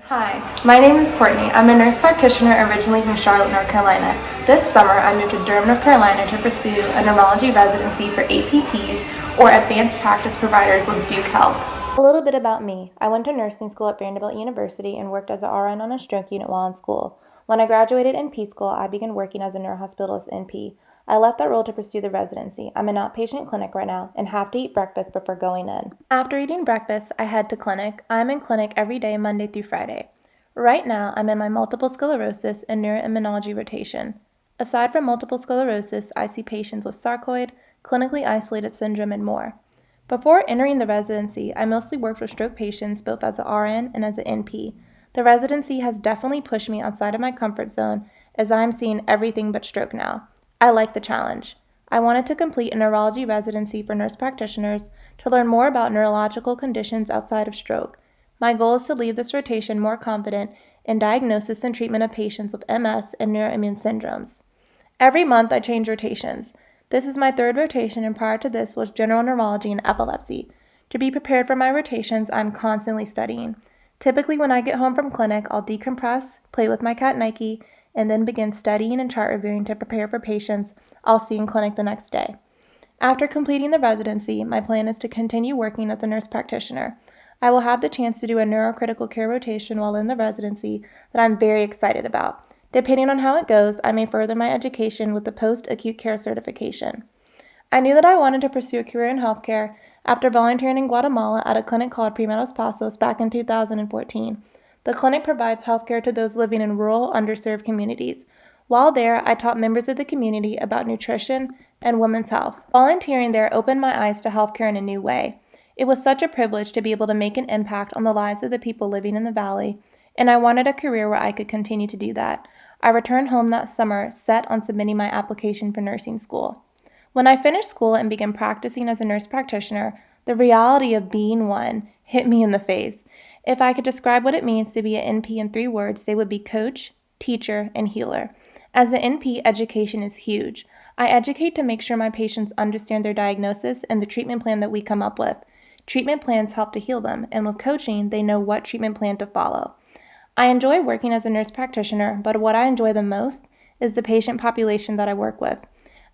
Hi, my name is Courtney. I'm a nurse practitioner originally from Charlotte, North Carolina. This summer, I moved to Durham, North Carolina to pursue a neurology residency for APPs, or Advanced Practice Providers with Duke Health. A little bit about me. I went to nursing school at Vanderbilt University and worked as an RN on a stroke unit while in school. When I graduated NP school, I began working as a neurohospitalist NP. I left that role to pursue the residency. I'm in an outpatient clinic right now and have to eat breakfast before going in. After eating breakfast, I head to clinic. I'm in clinic every day, Monday through Friday. Right now, I'm in my multiple sclerosis and neuroimmunology rotation. Aside from multiple sclerosis, I see patients with sarcoid, clinically isolated syndrome, and more. Before entering the residency, I mostly worked with stroke patients both as an RN and as an NP. The residency has definitely pushed me outside of my comfort zone as I'm seeing everything but stroke now. I like the challenge. I wanted to complete a neurology residency for nurse practitioners to learn more about neurological conditions outside of stroke. My goal is to leave this rotation more confident in diagnosis and treatment of patients with MS and neuroimmune syndromes. Every month I change rotations. This is my third rotation, and prior to this was general neurology and epilepsy. To be prepared for my rotations, I'm constantly studying. Typically when I get home from clinic, I'll decompress, play with my cat Nike, and then begin studying and chart reviewing to prepare for patients I'll see in clinic the next day. After completing the residency, my plan is to continue working as a nurse practitioner. I will have the chance to do a neurocritical care rotation while in the residency that I'm very excited about. Depending on how it goes, I may further my education with the post-acute care certification. I knew that I wanted to pursue a career in healthcare after volunteering in Guatemala at a clinic called Primeros Pasos back in 2014. The clinic provides healthcare to those living in rural, underserved communities. While there, I taught members of the community about nutrition and women's health. Volunteering there opened my eyes to healthcare in a new way. It was such a privilege to be able to make an impact on the lives of the people living in the valley, and I wanted a career where I could continue to do that. I returned home that summer, set on submitting my application for nursing school. When I finished school and began practicing as a nurse practitioner, the reality of being one hit me in the face. If I could describe what it means to be an NP in 3 words, they would be coach, teacher, and healer. As an NP, education is huge. I educate to make sure my patients understand their diagnosis and the treatment plan that we come up with. Treatment plans help to heal them, and with coaching, they know what treatment plan to follow. I enjoy working as a nurse practitioner, but what I enjoy the most is the patient population that I work with.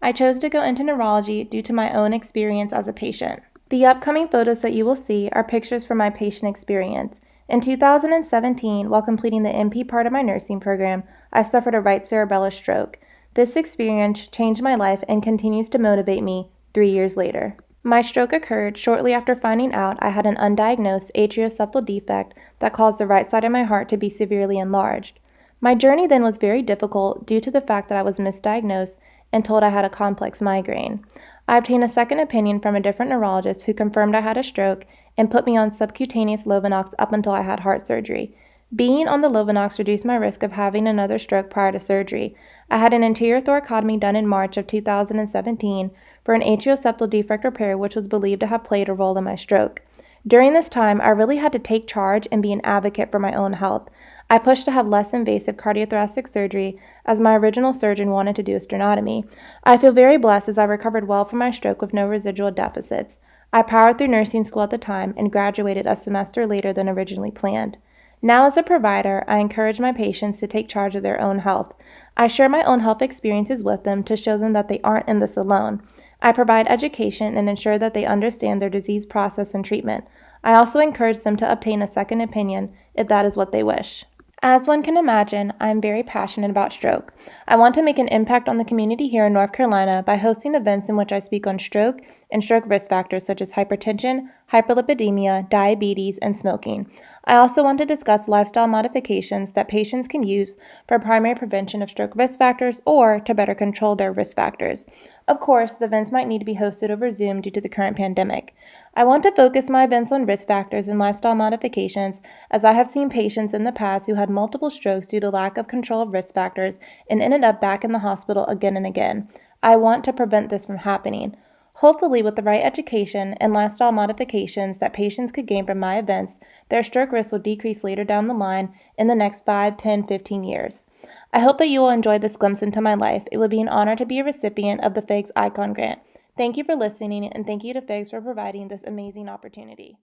I chose to go into neurology due to my own experience as a patient. The upcoming photos that you will see are pictures from my patient experience. In 2017, while completing the NP part of my nursing program, I suffered a right cerebellar stroke. This experience changed my life and continues to motivate me 3 years later. My stroke occurred shortly after finding out I had an undiagnosed atrioseptal defect that caused the right side of my heart to be severely enlarged. My journey then was very difficult due to the fact that I was misdiagnosed and told I had a complex migraine. I obtained a second opinion from a different neurologist who confirmed I had a stroke and put me on subcutaneous Lovenox up until I had heart surgery. Being on the Lovenox reduced my risk of having another stroke prior to surgery. I had an anterior thoracotomy done in March of 2017 for an atrioseptal defect repair, which was believed to have played a role in my stroke. During this time, I really had to take charge and be an advocate for my own health. I pushed to have less invasive cardiothoracic surgery as my original surgeon wanted to do a sternotomy. I feel very blessed as I recovered well from my stroke with no residual deficits. I powered through nursing school at the time and graduated a semester later than originally planned. Now as a provider, I encourage my patients to take charge of their own health. I share my own health experiences with them to show them that they aren't in this alone. I provide education and ensure that they understand their disease process and treatment. I also encourage them to obtain a second opinion if that is what they wish. As one can imagine, I am very passionate about stroke. I want to make an impact on the community here in North Carolina by hosting events in which I speak on stroke and stroke risk factors such as hypertension, hyperlipidemia, diabetes, and smoking. I also want to discuss lifestyle modifications that patients can use for primary prevention of stroke risk factors or to better control their risk factors. Of course, the events might need to be hosted over Zoom due to the current pandemic. I want to focus my events on risk factors and lifestyle modifications, as I have seen patients in the past who had multiple strokes due to lack of control of risk factors and ended up back in the hospital again and again. I want to prevent this from happening. Hopefully, with the right education and lifestyle modifications that patients could gain from my events, their stroke risk will decrease later down the line in the next 5, 10, 15 years. I hope that you will enjoy this glimpse into my life. It would be an honor to be a recipient of the FIGS Icon Grant. Thank you for listening, and thank you to FIGS for providing this amazing opportunity.